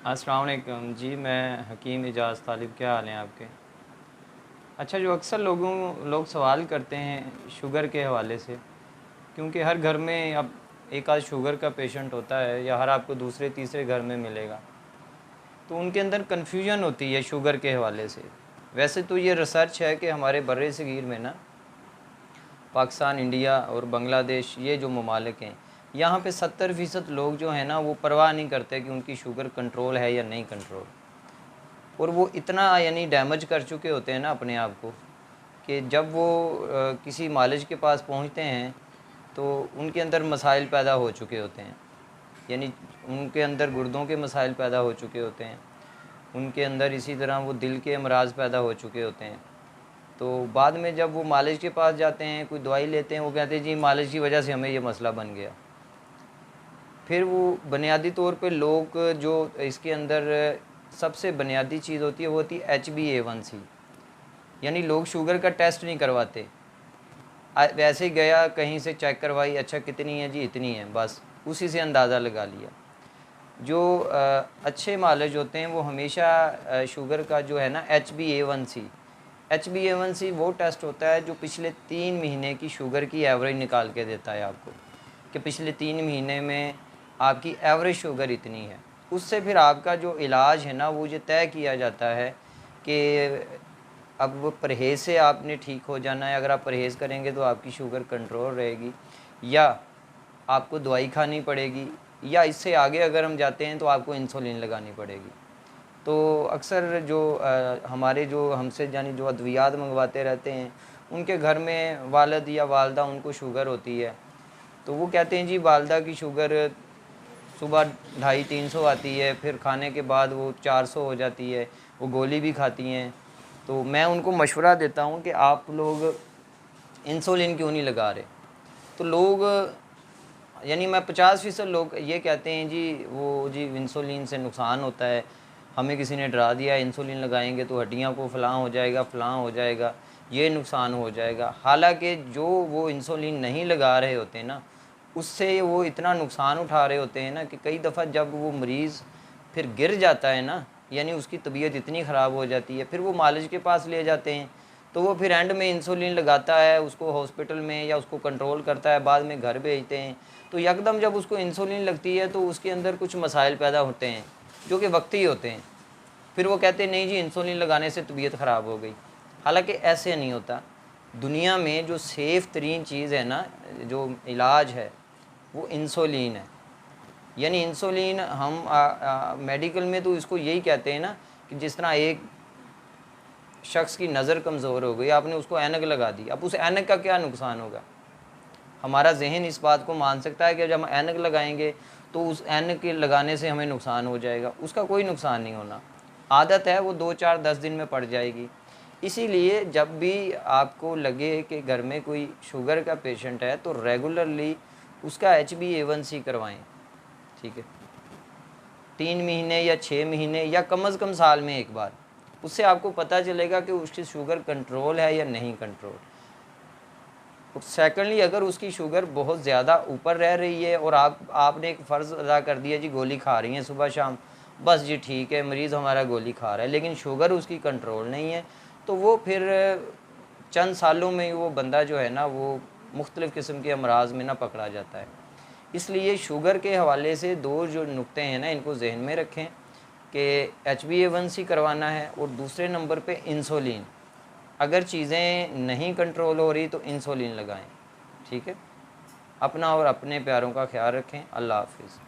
अस्सलाम वालेकुम जी, मैं हकीम एजाज़ तालिब। क्या हाल हैं आपके? अच्छा, जो अक्सर लोग सवाल करते हैं शुगर के हवाले से, क्योंकि हर घर में अब एक आध शुगर का पेशेंट होता है या हर आपको दूसरे तीसरे घर में मिलेगा। तो उनके अंदर कन्फ्यूजन होती है शुगर के हवाले से। वैसे तो ये रिसर्च है कि हमारे बर्रे सगीर में ना, पाकिस्तान, इंडिया और बांग्लादेश, ये जो ममालिक हैं, यहाँ पे 70% लोग जो हैं ना, वो परवाह नहीं करते कि उनकी शुगर कंट्रोल है या नहीं कंट्रोल। और वो इतना यानी डैमेज कर चुके होते हैं ना अपने आप को, कि जब वो किसी मालिज के पास पहुंचते हैं तो उनके अंदर मसाइल पैदा हो चुके होते हैं। यानी उनके अंदर गुर्दों के मसाइल पैदा हो चुके होते हैं, उनके अंदर इसी तरह वो दिल के अमराज पैदा हो चुके होते हैं। तो बाद में जब वो मालिज के पास जाते हैं, कोई दवाई लेते हैं, वो कहते हैं जी मालिज की वजह से हमें ये मसला बन गया। फिर वो बुनियादी तौर पे लोग जो इसके अंदर सबसे बुनियादी चीज़ होती है वो होती है HbA1c। यानी लोग शुगर का टेस्ट नहीं करवाते, वैसे ही गया कहीं से चेक करवाई, अच्छा कितनी है जी, इतनी है, बस उसी से अंदाज़ा लगा लिया। जो अच्छे मालिज होते हैं वो हमेशा शुगर का जो है ना HbA1c वो टेस्ट होता है जो पिछले 3 महीने की शुगर की एवरेज निकाल के देता है आपको, कि पिछले 3 महीने में आपकी एवरेज शुगर इतनी है। उससे फिर आपका जो इलाज है ना, वो ये तय किया जाता है कि अब वो परहेज़ से आपने ठीक हो जाना है। अगर आप परहेज़ करेंगे तो आपकी शुगर कंट्रोल रहेगी, या आपको दवाई खानी पड़ेगी, या इससे आगे अगर हम जाते हैं तो आपको इंसुलिन लगानी पड़ेगी। तो अक्सर जो हमारे जो हमसे यानी जो अद्वियात मंगवाते रहते हैं, उनके घर में वालिद या वालदा उनको शुगर होती है, तो वो कहते हैं जी वालदा की शुगर सुबह 250-300 आती है, फिर खाने के बाद वो 400 हो जाती है, वो गोली भी खाती हैं। तो मैं उनको मशवरा देता हूँ कि आप लोग इंसुलिन क्यों नहीं लगा रहे। तो लोग यानी मैं 50% लोग ये कहते हैं जी वो जी इंसुलिन से नुकसान होता है, हमें किसी ने डरा दिया इंसुलिन लगाएंगे तो हड्डियाँ को फ़लाँ हो जाएगा, फ़लाँ हो जाएगा, ये नुकसान हो जाएगा। हालांकि जो वो इंसुलिन नहीं लगा रहे होते हैं ना, उससे वो इतना नुकसान उठा रहे होते हैं ना, कि कई दफ़ा जब वो मरीज़ फिर गिर जाता है ना, यानी उसकी तबीयत इतनी ख़राब हो जाती है, फिर वो मालिज के पास ले जाते हैं, तो वो फिर एंड में इंसुलिन लगाता है, उसको हॉस्पिटल में या उसको कंट्रोल करता है, बाद में घर भेजते हैं। तो यकदम जब उसको इंसुलिन लगती है तो उसके अंदर कुछ मसाइल पैदा होते हैं जो कि वक्ती होते हैं। फिर वो कहते हैं नहीं जी इंसुलिन लगाने से तबीयत ख़राब हो गई। हालांकि ऐसे नहीं होता। दुनिया में जो सेफ़ तरीन चीज़ है ना, जो इलाज है, वो इंसुलिन है। यानी इंसुलिन हम मेडिकल में तो इसको यही कहते हैं ना, कि जिस तरह एक शख्स की नज़र कमज़ोर हो गई, आपने उसको ऐनक लगा दी, अब उस ऐनक का क्या नुकसान होगा। हमारा जहन इस बात को मान सकता है कि जब हम ऐनक लगाएंगे तो उस ऐनक के लगाने से हमें नुकसान हो जाएगा, उसका कोई नुकसान नहीं होना। आदत है वो 2-4-10 दिन में पड़ जाएगी। इसीलिए जब भी आपको लगे कि घर में कोई शुगर का पेशेंट है तो रेगुलरली उसका HbA1c करवाएं। ठीक है, 3 महीने या 6 महीने या कम अज़ कम साल में एक बार, उससे आपको पता चलेगा कि उसकी शुगर कंट्रोल है या नहीं कंट्रोल। सेकेंडली, अगर उसकी शुगर बहुत ज़्यादा ऊपर रह रही है और आपने एक फ़र्ज़ अदा कर दिया जी गोली खा रही हैं सुबह शाम, बस जी ठीक है मरीज़ हमारा गोली खा रहा है, लेकिन शुगर उसकी कंट्रोल नहीं है, तो वो फिर चंद सालों में ही वो बंदा जो है ना, वो मुख्तलिफ़ किस्म के अमराज में ना पकड़ा जाता है। इसलिए शुगर के हवाले से दो जो नुक्ते हैं ना, इनको जहन में रखें कि HbA1c करवाना है, और दूसरे नंबर पे इंसुलिन। अगर चीज़ें नहीं कंट्रोल हो रही तो इंसुलिन लगाएं। ठीक है, अपना और अपने प्यारों का ख्याल रखें। अल्लाह हाफ़िज़।